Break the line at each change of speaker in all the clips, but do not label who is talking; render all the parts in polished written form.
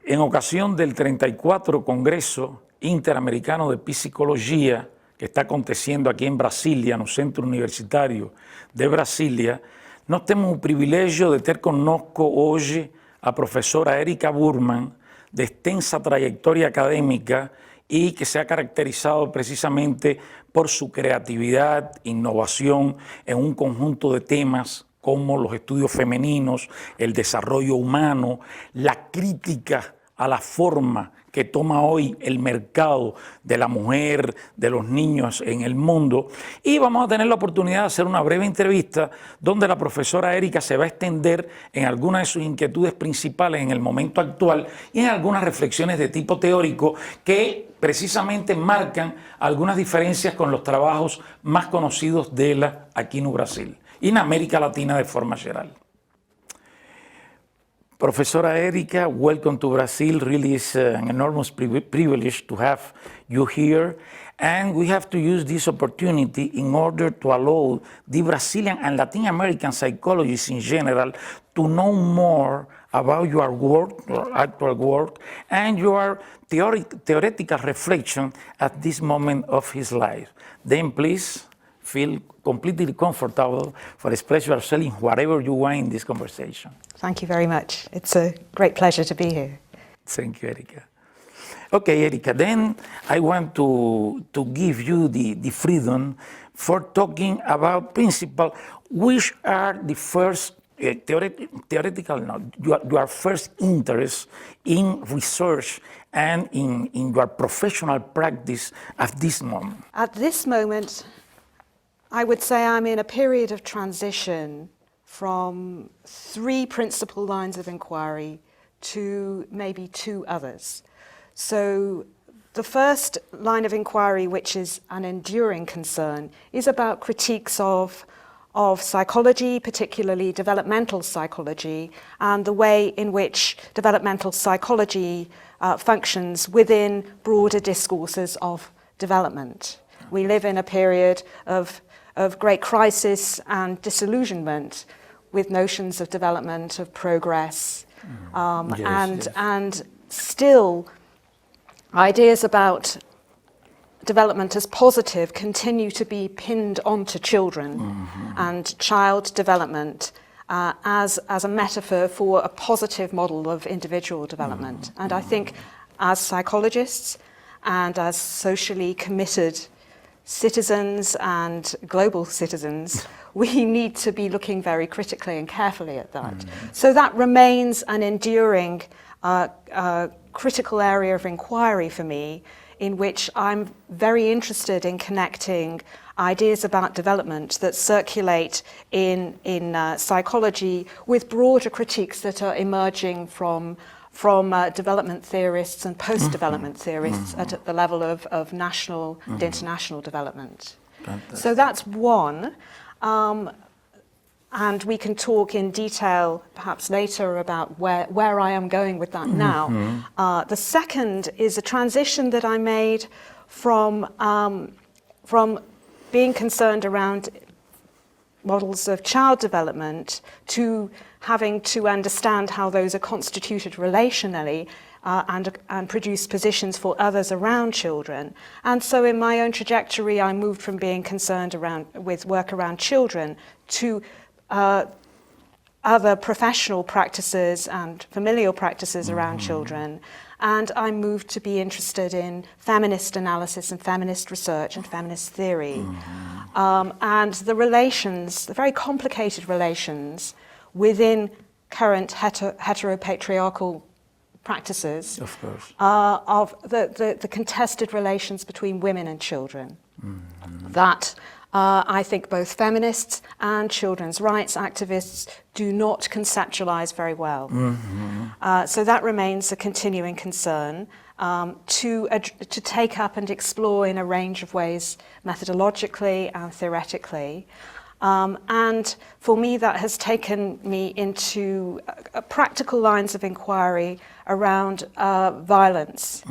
En ocasión del 34 Congresso Interamericano de Psicologia, que está acontecendo aqui em Brasília, no Centro Universitário de Brasília, nós temos o privilégio de ter conosco hoje a professora Erika Burman, de extensa trayectoria académica y que se ha caracterizado precisamente por su creatividad, innovación en un conjunto de temas como los estudios femeninos, el desarrollo humano, la crítica a la forma que toma hoy el mercado de la mujer, de los niños en el mundo. Y vamos a tener la oportunidad de hacer una breve entrevista donde la profesora Erika se va a extender en algunas de sus inquietudes principales en el momento actual y en algunas reflexiones de tipo teórico que precisamente marcan algunas diferencias con los trabajos más conocidos de ella aquí en Brasil y en América Latina de forma general. Professora Erika, welcome to Brazil. Really is an enormous privilege to have you here. And we have to use this opportunity in order to allow the Brazilian and Latin American psychologists in general to know more about your work, your actual work, and your theoretical reflection at this moment of his life. Then please feel completely comfortable for express yourself in whatever you want in this conversation.
Thank you very much. It's a great pleasure to be here.
Thank you, Erika. Okay, Erika, then I want to give you the freedom for talking about principle, which are the first theoretical, no, your first interest in research and in your professional practice at this moment.
At this moment, I would say I'm in a period of transition from 3 principal lines of inquiry to maybe 2 others. So the first line of inquiry, which is an enduring concern, is about critiques of psychology, particularly developmental psychology, and the way in which developmental psychology functions within broader discourses of development. We live in a period of great crisis and disillusionment with notions of development, of progress, and still ideas about development as positive continue to be pinned onto children and child development as a metaphor for a positive model of individual development. And I think as psychologists and as socially committed citizens and global citizens, we need to be looking very critically and carefully at that. So that remains an enduring critical area of inquiry for me, in which I'm very interested in connecting ideas about development that circulate in psychology with broader critiques that are emerging from development theorists and post-development theorists at the level of national and international development. Fantastic. So that's one. And we can talk in detail perhaps later about where I am going with that now. The second is a transition that I made from being concerned around models of child development to having to understand how those are constituted relationally and produce positions for others around children. And so in my own trajectory, I moved from being concerned with work around children to other professional practices and familial practices around children. And I moved to be interested in feminist analysis and feminist research and feminist theory. And the relations, the very complicated relations within current heteropatriarchal practices,
of course,
of the contested relations between women and children. That I think both feminists and children's rights activists do not conceptualize very well. So that remains a continuing concern to take up and explore in a range of ways, methodologically and theoretically. And for me, that has taken me into practical lines of inquiry around violence.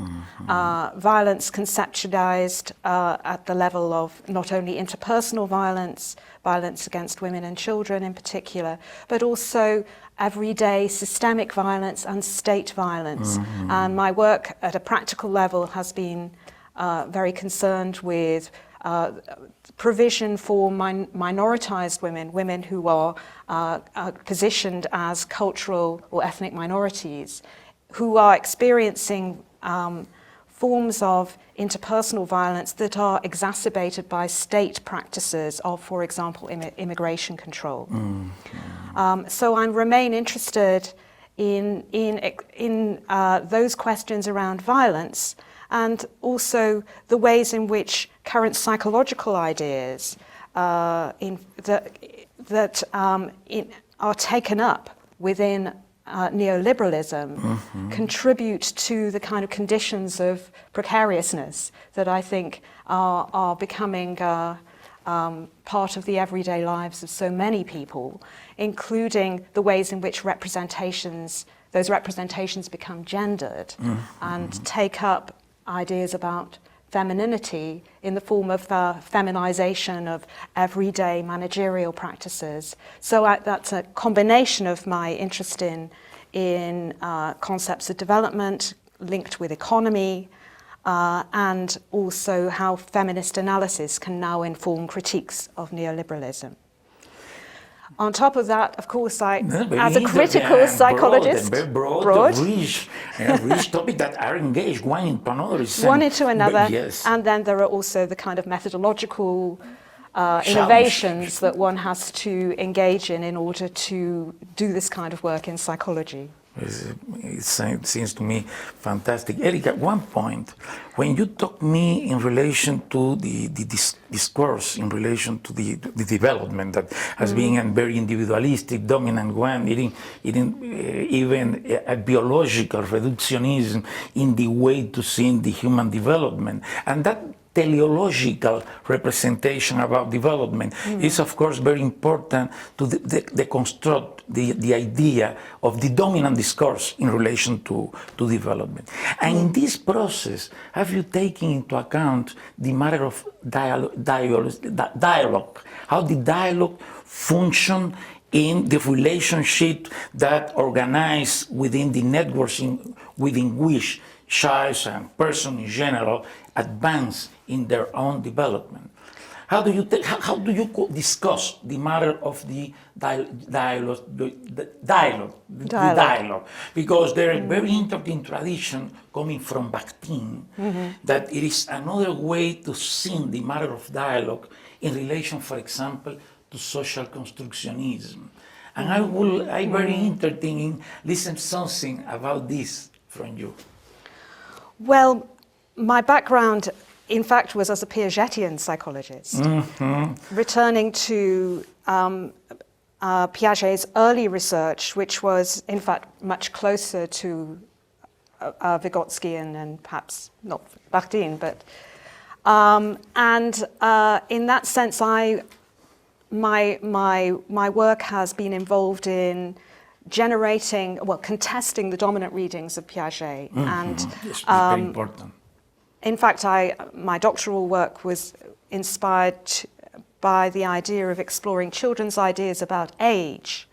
Violence conceptualized at the level of not only interpersonal violence, violence against women and children in particular, but also everyday systemic violence and state violence. And my work at a practical level has been very concerned with provision for minoritized women, women who are positioned as cultural or ethnic minorities, who are experiencing forms of interpersonal violence that are exacerbated by state practices of, for example, immigration control. So I remain interested in those questions around violence, and also the ways in which current psychological ideas are taken up within neoliberalism contribute to the kind of conditions of precariousness that I think are becoming part of the everyday lives of so many people, including the ways in which those representations become gendered and take up ideas about femininity in the form of feminization of everyday managerial practices. So that's a combination of my interest in concepts of development linked with economy, and also how feminist analysis can now inform critiques of neoliberalism. On top of that, of course, as a critical psychologist,
broad, rich topics that are engaged one into another.
One into another,
yes.
And then there are also the kind of methodological innovations that one has to engage in order to do this kind of work in psychology.
It seems to me fantastic. Eric, at one point, when you talk me in relation to the discourse, in relation to the development that has been a very individualistic, dominant one, even a biological reductionism in the way to see the human development, and that teleological representation about development is, of course, very important to deconstruct the idea of the dominant discourse in relation to development. And in this process, have you taken into account the matter of dialogue, how the dialogue function in the relationship that organize within the networks within which child and person in general advance in their own development? How do you discuss the matter of the dialogue? Because there is very interesting tradition coming from Bakhtin that it is another way to see the matter of dialogue in relation, for example, to social constructionism. And I'm very interested in listening something about this from you.
Well, my background, in fact, was as a Piagetian psychologist, returning to Piaget's early research, which was, in fact, much closer to Vygotskian and perhaps not Bakhtin, but in that sense, my work has been involved in contesting the dominant readings of Piaget, and
it's very important.
In fact, my doctoral work was inspired by the idea of exploring children's ideas about age,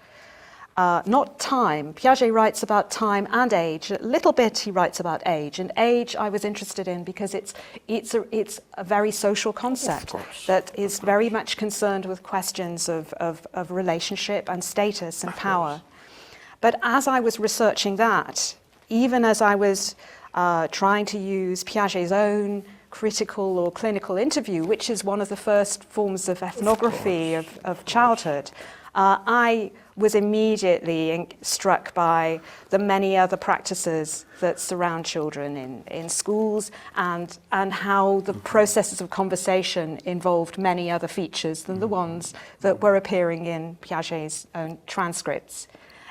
not time. Piaget writes about time and age. A little bit he writes about age, and age I was interested in because it's a very social concept that is very much concerned with questions of relationship and status and power. But as I was researching that, even as I was trying to use Piaget's own critical or clinical interview, which is one of the first forms of ethnography of childhood, I was immediately struck by the many other practices that surround children in schools, and how the processes of conversation involved many other features than the ones that were appearing in Piaget's own transcripts.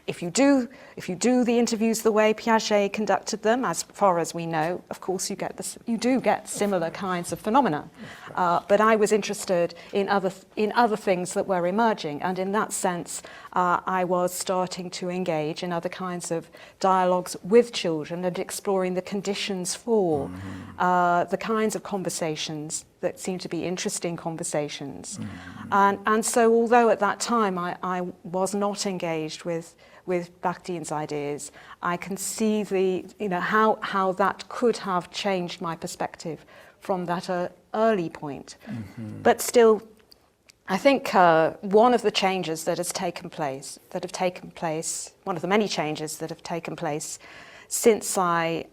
If you do the interviews the way Piaget conducted them, as far as we know, of course you do get similar kinds of phenomena. But I was interested in other things that were emerging, and in that sense, I was starting to engage in other kinds of dialogues with children and exploring the conditions for the kinds of conversations that seem to be interesting conversations. And so although at that time I was not engaged with Bakhtin's ideas, I can see how that could have changed my perspective from that early point. But still, I think one of the changes that have taken place, one of the many changes that have taken place since I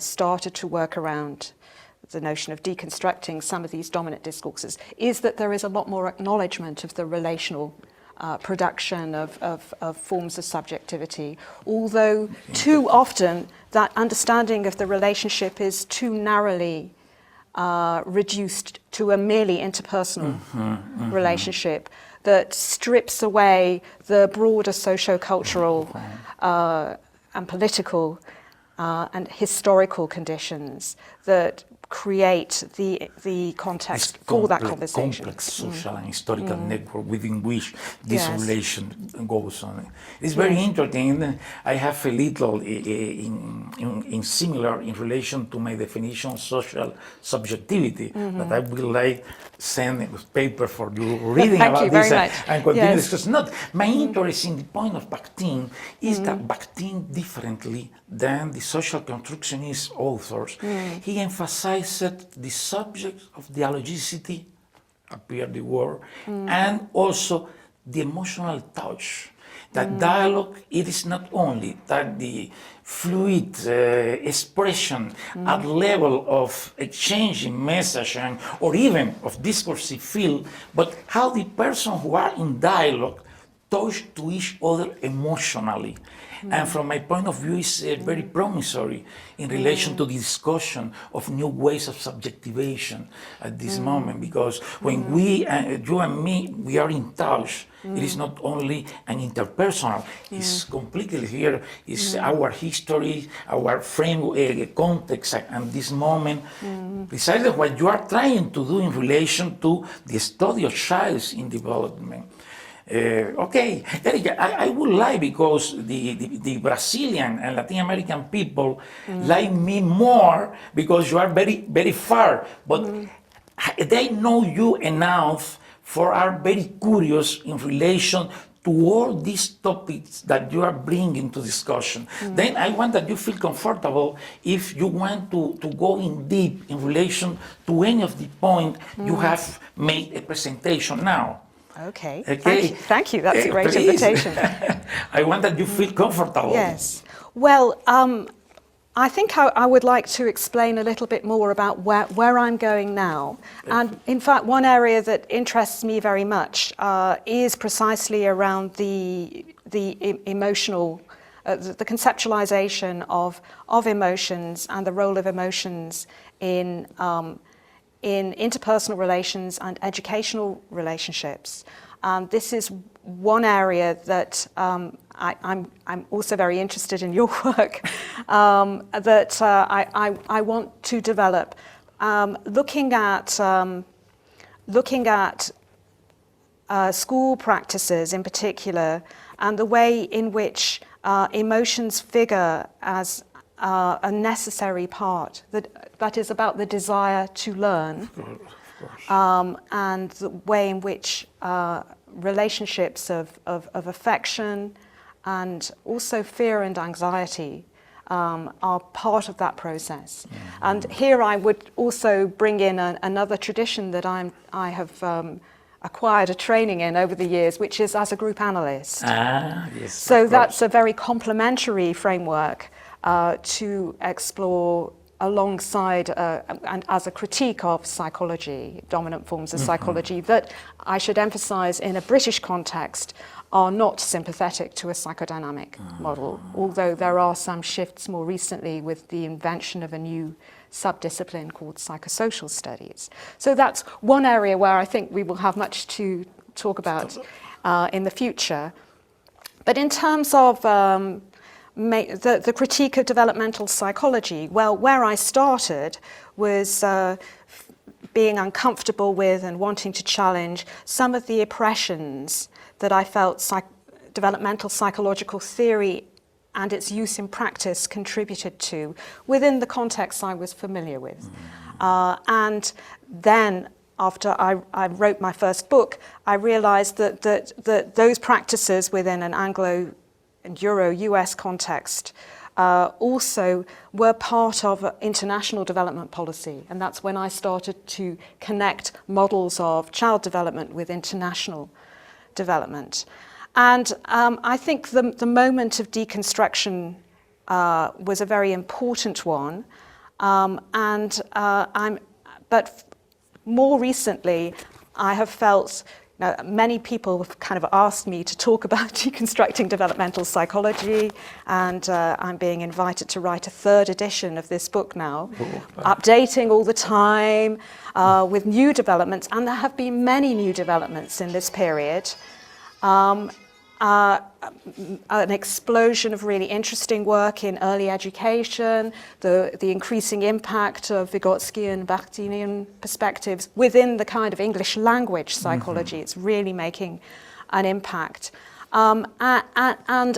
started to work around the notion of deconstructing some of these dominant discourses, is that there is a lot more acknowledgement of the relational production of forms of subjectivity, although too often that understanding of the relationship is too narrowly reduced to a merely interpersonal relationship that strips away the broader socio-cultural and political and historical conditions that create the context for that conversation.
Complex social and historical network within which this relation goes on. It's very interesting. I have a little in similar in relation to my definition of social subjectivity that I will like send a paper for you reading about this and continue discussing. Not my interest in the point of Bakhtin is that Bakhtin, differently than the social constructionist authors, he emphasized the subject of dialogicity, appeared the word, and also the emotional touch. That dialogue, it is not only that the fluid expression at level of exchanging message or even of discursive field, but how the person who are in dialogue touch to each other emotionally. And from my point of view, it's very promissory in relation to the discussion of new ways of subjectivation at this moment, because when we, you and me, we are in touch, it is not only an interpersonal, it's completely here, it's our history, our frame, context, and this moment, precisely what you are trying to do in relation to the study of childs in development. Okay, I would like, because the Brazilian and Latin American people like me more because you are very, very far, but they know you enough for are very curious in relation to all these topics that you are bringing to discussion. Then I want that you feel comfortable if you want to go in deep in relation to any of the point you have made a presentation now.
Okay. Thank you. That's a great invitation.
I want that you feel comfortable.
Yes. Well, I think I would like to explain a little bit more about where I'm going now. And in fact, one area that interests me very much is precisely around the emotional, the conceptualization of emotions and the role of emotions in interpersonal relations and educational relationships. This is one area that I'm also very interested in your work, that I want to develop, looking at school practices in particular, and the way in which emotions figure as a necessary part that is about the desire to learn, and the way in which relationships of affection and also fear and anxiety are part of that process. And here I would also bring in another tradition that I have acquired a training in over the years, which is as a group analyst.
Yes,
so that's a very complementary framework to explore alongside and as a critique of psychology, dominant forms of psychology, that I should emphasize in a British context are not sympathetic to a psychodynamic model, although there are some shifts more recently with the invention of a new subdiscipline called psychosocial studies. So that's one area where I think we will have much to talk about in the future. But in terms of the critique of developmental psychology, well, where I started was being uncomfortable with and wanting to challenge some of the oppressions that I felt developmental psychological theory and its use in practice contributed to within the context I was familiar with. And then, after I wrote my first book, I realized that those practices within an Anglo and Euro-US context also were part of international development policy. And that's when I started to connect models of child development with international development. And I think the moment of deconstruction was a very important one. But more recently, I have felt, many people have kind of asked me to talk about deconstructing developmental psychology, and I'm being invited to write a third edition of this book now, updating all the time with new developments, and there have been many new developments in this period. An explosion of really interesting work in early education, the increasing impact of Vygotskian, Bakhtinian perspectives within the kind of English language psychology. It's really making an impact. And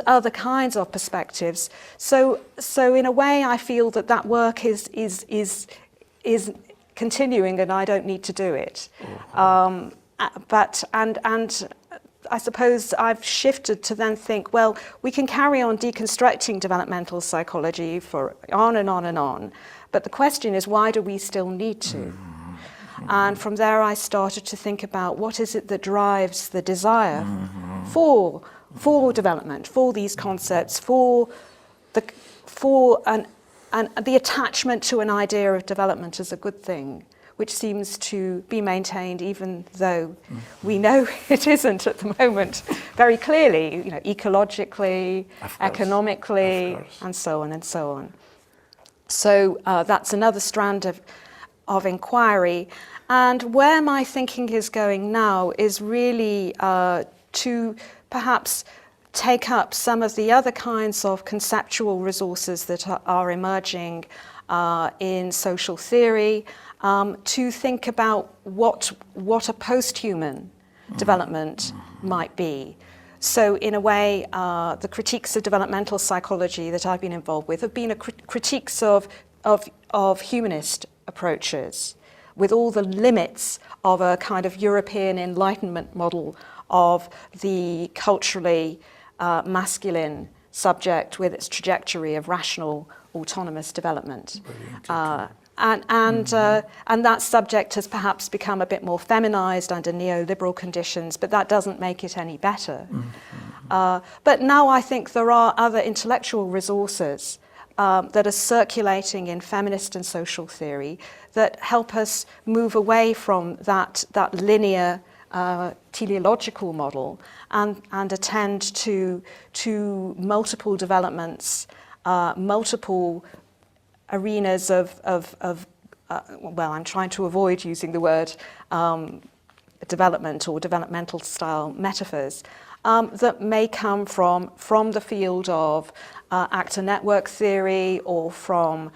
other kinds of perspectives. So in a way, I feel that work is continuing, and I don't need to do it. But I suppose I've shifted to then think, well, we can carry on deconstructing developmental psychology for on and on and on. But the question is, why do we still need to? And from there, I started to think about what is it that drives the desire for development, for these concepts, for the attachment to an idea of development as a good thing, which seems to be maintained even though we know it isn't at the moment very clearly, ecologically, economically, and so on and so on. So that's another strand of inquiry. And where my thinking is going now is really to perhaps take up some of the other kinds of conceptual resources that are emerging in social theory, to think about what a post-human development might be. So in a way, the critiques of developmental psychology that I've been involved with have been critiques of humanist approaches, with all the limits of a kind of European Enlightenment model of the culturally masculine subject with its trajectory of rational, autonomous development. And that subject has perhaps become a bit more feminized under neoliberal conditions, but that doesn't make it any better. But now I think there are other intellectual resources that are circulating in feminist and social theory that help us move away from that linear teleological model and attend to multiple developments, multiple arenas of I'm trying to avoid using the word development or developmental style metaphors that may come from the field of actor network theory, or from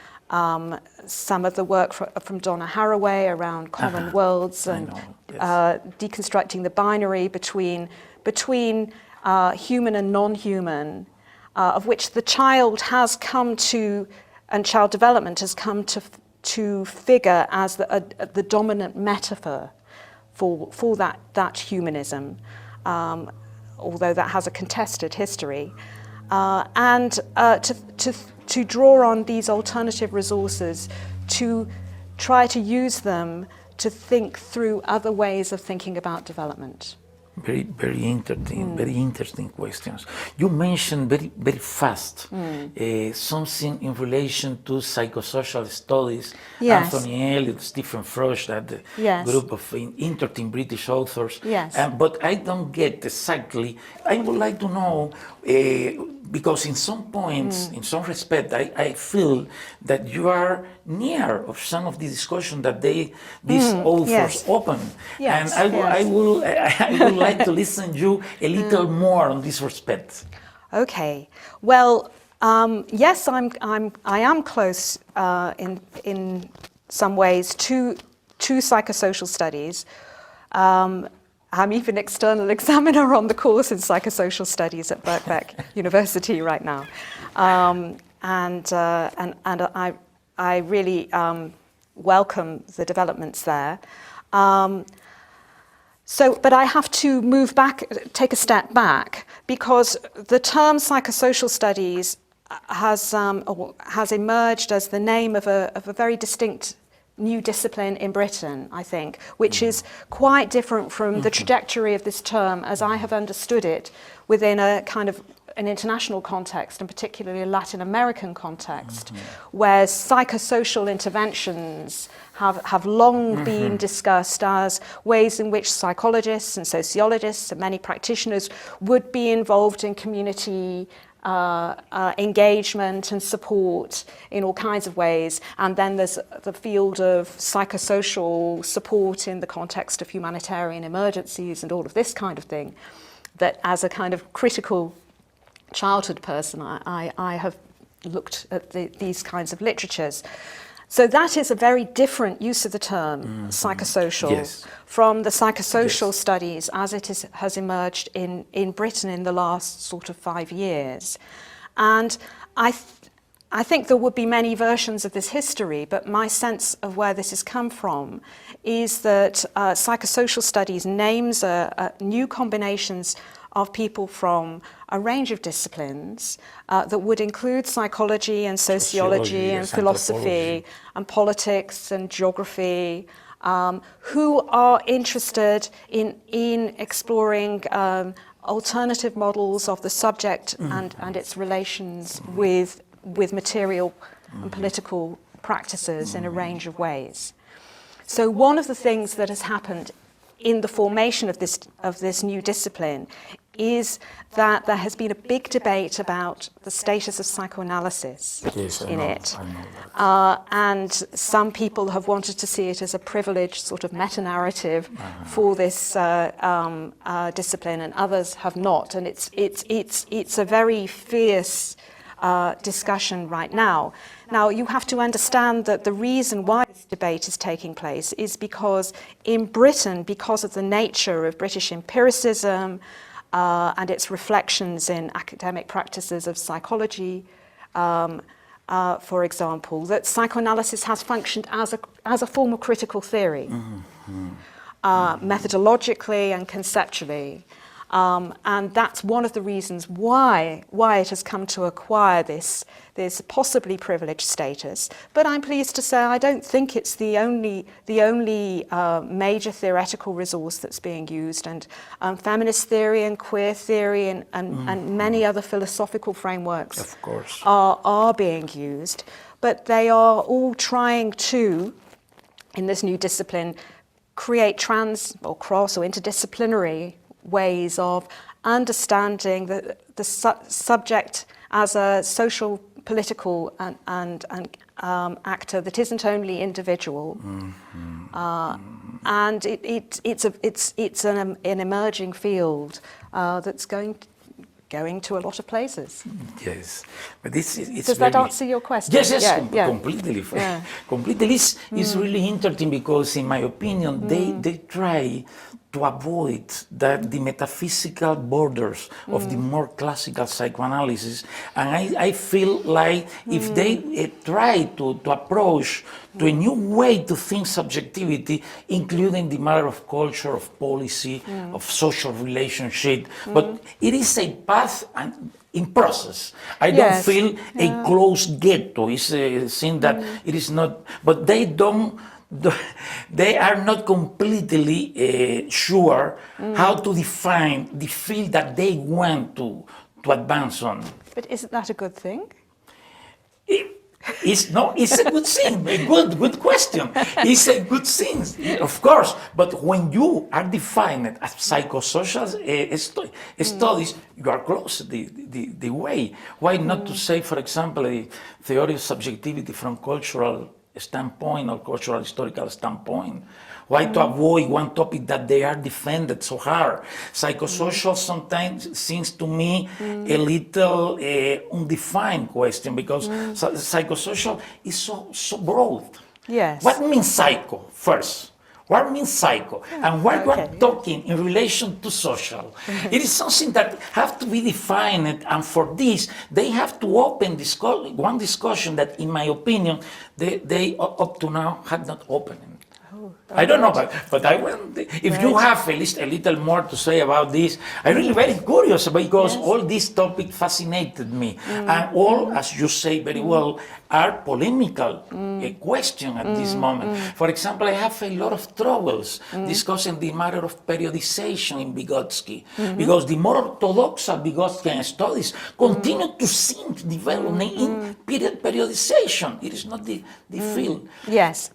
some of the work from Donna Haraway around common worlds and deconstructing the binary between human and non-human, of which the child has come to, and child development has come to figure as the dominant metaphor for that humanism, although that has a contested history, and to draw on these alternative resources, to try to use them to think through other ways of thinking about development.
Very interesting questions. You mentioned very fast something in relation to psychosocial studies.
Yes.
Anthony Elliot, Stephen Frost, that group of interesting British authors.
Yes.
But I don't get exactly. I would like to know, because in some points, in some respect, I feel that you are near of some of the discussion that these authors open.
Yes.
And I would like to listen to you a little more on this respect.
Okay. Well, yes, I am close in some ways to psychosocial studies. I'm even external examiner on the course in psychosocial studies at Birkbeck University right now. And I really welcome the developments there. But I have to move back, take a step back, because the term psychosocial studies has emerged as the name of a very distinct new discipline in Britain, I think, which is quite different from the trajectory of this term as I have understood it within a kind of an international context, and particularly a Latin American context, where psychosocial interventions have long been discussed as ways in which psychologists and sociologists and many practitioners would be involved in community engagement and support in all kinds of ways. And then there's the field of psychosocial support in the context of humanitarian emergencies and all of this kind of thing, that as a kind of critical childhood person, I have looked at these kinds of literatures. So that is a very different use of the term psychosocial from the psychosocial studies as it has emerged in Britain in the last sort of 5 years. And I think there would be many versions of this history, but my sense of where this has come from is that psychosocial studies names new combinations of people from a range of disciplines that would include psychology and sociology and philosophy and politics and geography, who are interested in exploring alternative models of the subject and its relations with material and political practices in a range of ways. So one of the things that has happened in the formation of this new discipline is that there has been a big debate about the status of psychoanalysis in it. And some people have wanted to see it as a privileged sort of meta-narrative for this discipline, and others have not. And it's a very fierce discussion right now. Now, you have to understand that the reason why this debate is taking place is because in Britain, because of the nature of British empiricism and its reflections in academic practices of psychology, for example, that psychoanalysis has functioned as a form of critical theory, methodologically and conceptually. And that's one of the reasons why it has come to acquire this possibly privileged status. But I'm pleased to say I don't think it's the only major theoretical resource that's being used. And feminist theory and queer theory and many other philosophical frameworks, of course, are being used. But they are all trying to, in this new discipline, create trans or cross or interdisciplinary ways of understanding the subject as a social, political and actor that isn't only individual, and it's an emerging field that's going to a lot of places.
Yes, but does
that answer your question?
Yes, completely. Yeah. Completely. It's really interesting because, in my opinion, they try to avoid the metaphysical borders of the more classical psychoanalysis, and I feel like if they try to approach to a new way to think subjectivity, including the matter of culture, of policy, of social relationship, but it is a path in process. I don't feel a closed ghetto. It's a thing that it is not, but they are not completely sure how to define the field that they want to advance on.
But isn't that a good thing?
It's a good thing, a good question. It's a good thing, of course, but when you are defined as psychosocial studies, you are close the way. Why not to say, for example, a theory of subjectivity from cultural standpoint or cultural historical standpoint? Why to avoid one topic that they are defended so hard? Psychosocial sometimes seems to me a little undefined question, because psychosocial is so broad.
Yes.
What means psycho first? What means psycho? And what you are talking in relation to social? It is something that have to be defined, and for this, they have to open one discussion that, in my opinion, they up to now had not opened. I don't know, but I want, if you have at least a little more to say about this, I'm really very curious because all this topic fascinated me. And all, as you say very well, are polemical question at this moment. For example, I have a lot of troubles discussing the matter of periodization in Vygotsky, because the more orthodox Vygotskian studies continue to sink development in periodization. It is not the field.
Yes.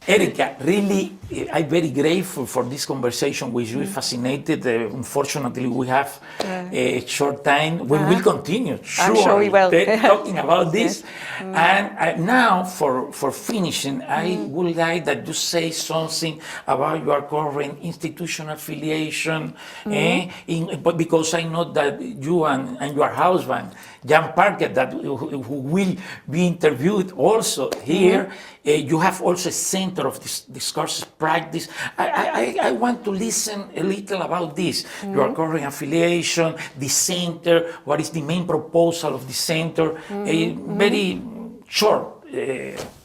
Erika, really, I'm very grateful for this conversation with you. Fascinated. Unfortunately, we have a short time. We will continue.
I'm sure we will.
Talking about this. And now, for finishing, I would like that you say something about your current institutional affiliation. Because I know that you and your husband, Jan Parker, that who will be interviewed also here, you have also a center of this discourse practice. I want to listen a little about this, your current affiliation, the center, what is the main proposal of the center, a very short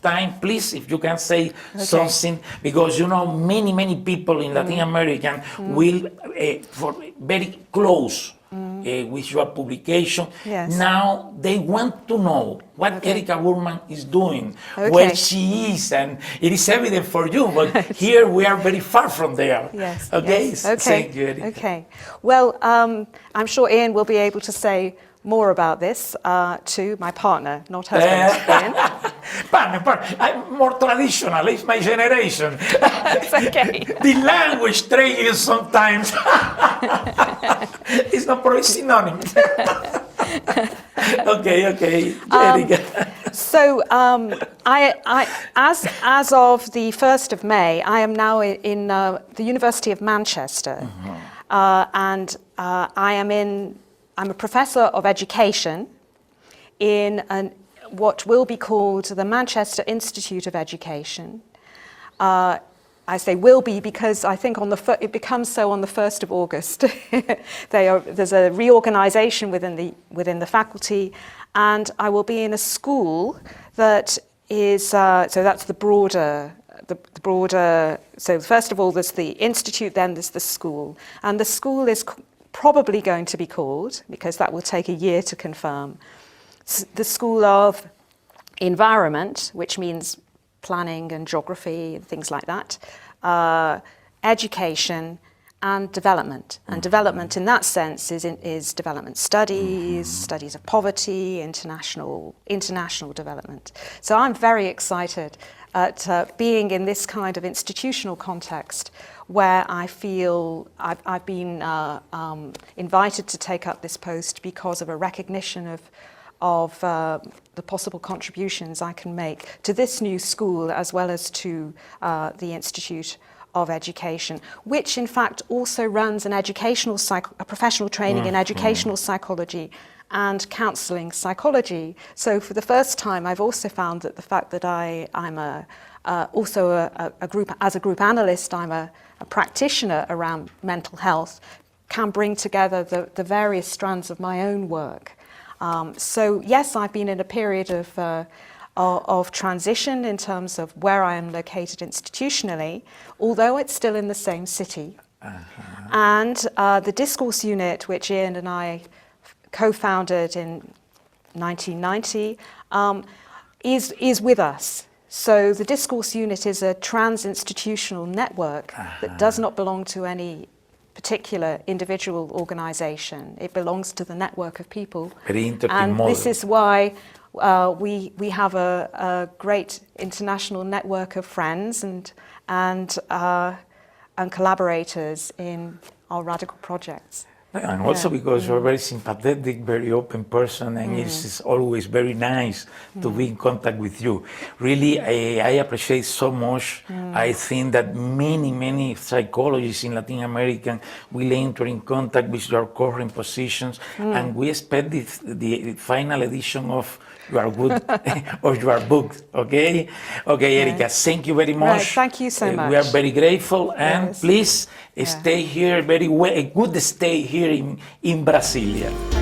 time, please, if you can say something, because you know many people in Latin America will for very close with your publication. Now they want to know what Erika Burman is doing, where she is, and it is evident for you, but here we are very far from there. Thank you, Erika.
Okay. Well, I'm sure Ian will be able to say more about this to my partner, not husband, Ian.
Partner, I'm more traditional, it's my generation.
It's okay.
The language changes sometimes. It's not probably synonymous. Okay.
So, as of the 1st of May, I am now in the University of Manchester, and I'm a professor of education in what will be called the Manchester Institute of Education. I say will be because I think it becomes so on the 1st of August. There's a reorganization within the faculty, and I will be in a school that is, so that's the broader, so first of all there's the institute, then there's the school. And the school is probably going to be called, because that will take a year to confirm, the School of Environment, which means planning and geography and things like that, education and development. And development in that sense is development studies, studies of poverty, international development. So I'm very excited at being in this kind of institutional context where I feel I've been invited to take up this post because of a recognition of the possible contributions I can make to this new school as well as to the Institute of Education, which in fact also runs a professional training in educational psychology and counselling psychology. So for the first time, I've also found that the fact that I'm also a group analyst, I'm a practitioner around mental health, can bring together the various strands of my own work. So yes, I've been in a period of transition in terms of where I am located institutionally, although it's still in the same city. And the discourse unit, which Ian and I co-founded in 1990, is with us. So the discourse unit is a trans-institutional network that does not belong to any particular individual organization. It belongs to the network of people. And this is why we have a great international network of friends and collaborators in our radical projects.
And also because you're a very sympathetic, very open person, and it's always very nice to be in contact with you. Really, I appreciate so much. I think that many psychologists in Latin America will enter in contact with your current positions, and we expect the final edition of your good of your book. Okay, Erika, thank you very much.
Right, thank you so much.
We are very grateful, and
Yes.
please stay here very well. A good stay here in Brasília.